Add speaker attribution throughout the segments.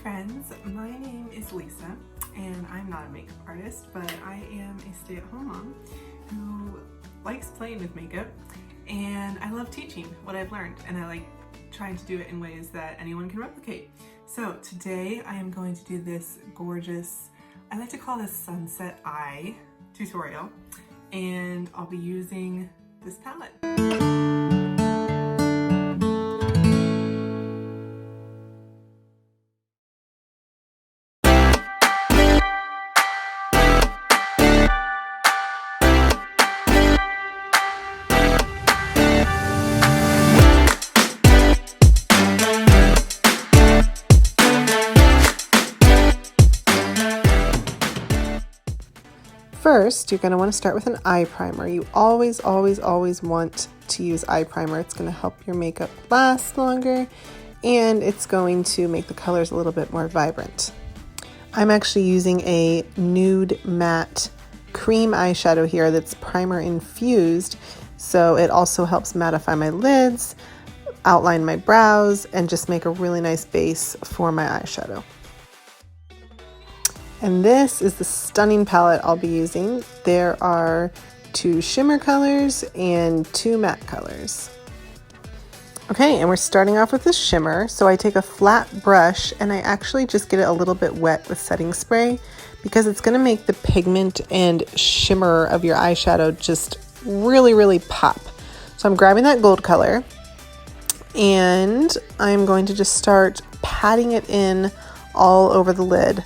Speaker 1: friends, my name is Lisa and I'm not a makeup artist, but I am a stay-at-home mom who likes playing with makeup, and I love teaching what I've learned, and I like trying to do it in ways that anyone can replicate. So today I am going to do this gorgeous, I like to call this sunset eye tutorial, and I'll be using this palette.
Speaker 2: First, you're going to want to start with an eye primer. You always want to use eye primer. It's going to help your makeup last longer, and it's going to make the colors a little bit more vibrant. I'm actually using a nude matte cream eyeshadow here that's primer infused, so it also helps mattify my lids, outline my brows, and just make a really nice base for my eyeshadow. And this is the stunning palette I'll be using. There are 2 shimmer colors and 2 matte colors. Okay, and we're starting off with the shimmer. So I take a flat brush and I actually just get it a little bit wet with setting spray because it's gonna make the pigment and shimmer of your eyeshadow just really pop. So I'm grabbing that gold color and I'm going to just start patting it in all over the lid.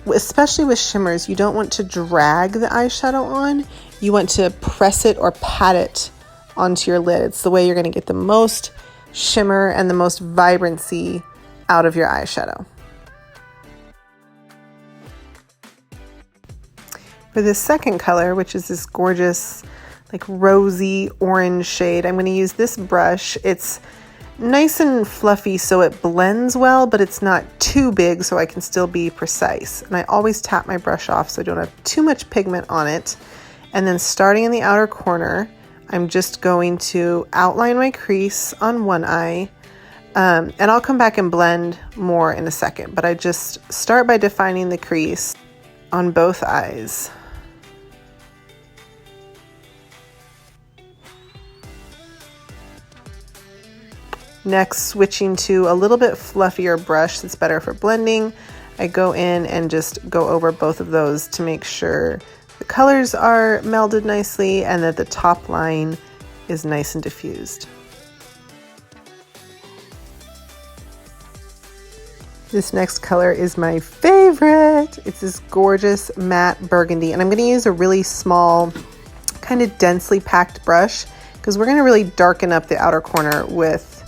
Speaker 2: Especially with shimmers, you don't want to drag the eyeshadow on. You want to press it or pat it onto your lid. It's the way you're going to get the most shimmer and the most vibrancy out of your eyeshadow. For this second color, which is this gorgeous like rosy orange shade, I'm going to use this brush. It's nice and fluffy so it blends well, but it's not too big so I can still be precise. And I always tap my brush off so I don't have too much pigment on it. And then starting in the outer corner, I'm just going to outline my crease on one eye. And I'll come back and blend more in a second, but I just start by defining the crease on both eyes. Next, switching to a little bit fluffier brush that's better for blending, I go in and just go over both of those to make sure the colors are melded nicely and that the top line is nice and diffused. This next color is my favorite. It's this gorgeous matte burgundy, and I'm going to use a really small, kind of densely packed brush because we're going to really darken up the outer corner with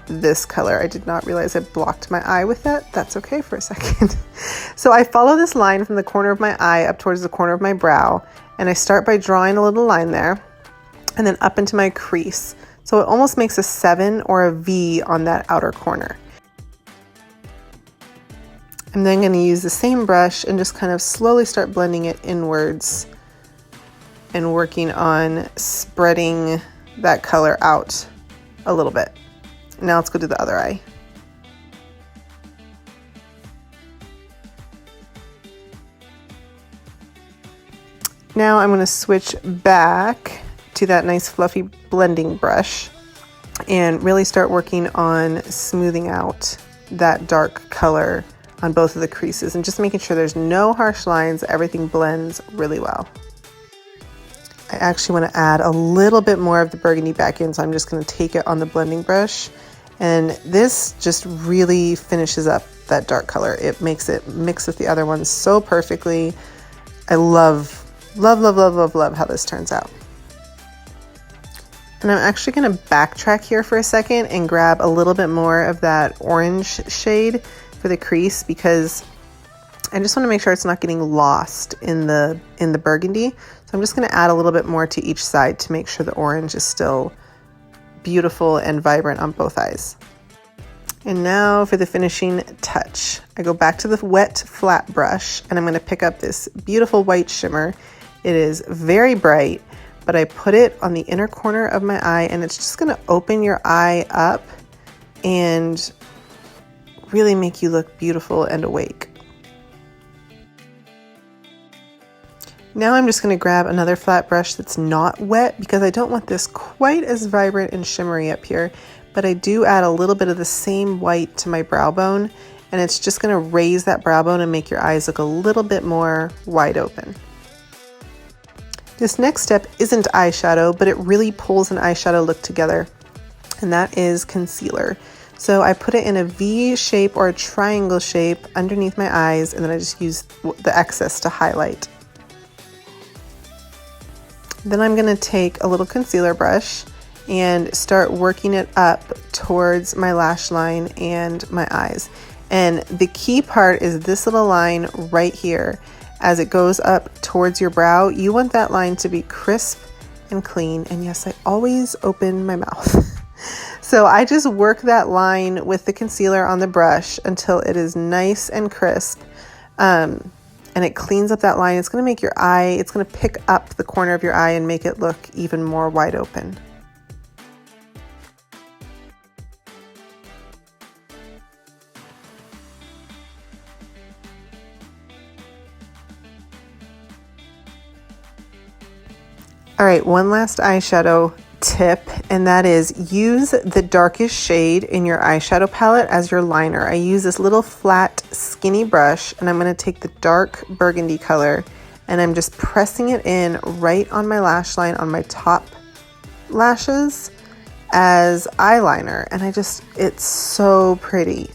Speaker 2: this color. I did not realize I blocked my eye with that. That's okay for a second. So I follow this line from the corner of my eye up towards the corner of my brow, and I start by drawing a little line there and then up into my crease. So it almost makes a 7 or a V on that outer corner. I'm then going to use the same brush and just kind of slowly start blending it inwards and working on spreading that color out a little bit. Now let's go to the other eye. Now I'm going to switch back to that nice fluffy blending brush and really start working on smoothing out that dark color on both of the creases and just making sure there's no harsh lines, everything blends really well. I actually want to add a little bit more of the burgundy back in, so I'm just going to take it on the blending brush. And this just really finishes up that dark color. It makes it mix with the other ones so perfectly. I love how this turns out. And I'm actually going to backtrack here for a second and grab a little bit more of that orange shade for the crease because I just want to make sure it's not getting lost in the burgundy. So I'm just going to add a little bit more to each side to make sure the orange is still beautiful and vibrant on both eyes. And now for the finishing touch. I go back to the wet flat brush and I'm going to pick up this beautiful white shimmer. It is very bright, but I put it on the inner corner of my eye and it's just going to open your eye up and really make you look beautiful and awake. Now I'm just going to grab another flat brush that's not wet because I don't want this quite as vibrant and shimmery up here, but I do add a little bit of the same white to my brow bone, and it's just going to raise that brow bone and make your eyes look a little bit more wide open. This next step isn't eyeshadow, but it really pulls an eyeshadow look together, and that is concealer. So I put it in a V shape or a triangle shape underneath my eyes, and then I just use the excess to highlight. Then I'm going to take a little concealer brush and start working it up towards my lash line and my eyes. And the key part is this little line right here. As it goes up towards your brow, you want that line to be crisp and clean. And yes, I always open my mouth. So I just work that line with the concealer on the brush until it is nice and crisp. And it cleans up that line. It's going to make your eye, it's going to pick up the corner of your eye and make it look even more wide open. All right, one last eyeshadow tip, and that is use the darkest shade in your eyeshadow palette as your liner. I use this little flat skinny brush, and I'm going to take the dark burgundy color and I'm just pressing it in right on my lash line on my top lashes as eyeliner, and it's so pretty.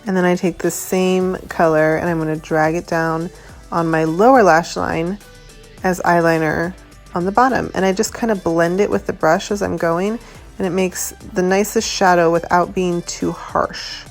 Speaker 2: And then I take the same color and I'm going to drag it down on my lower lash line as eyeliner on the bottom. And I just kind of blend it with the brush as I'm going, and it makes the nicest shadow without being too harsh.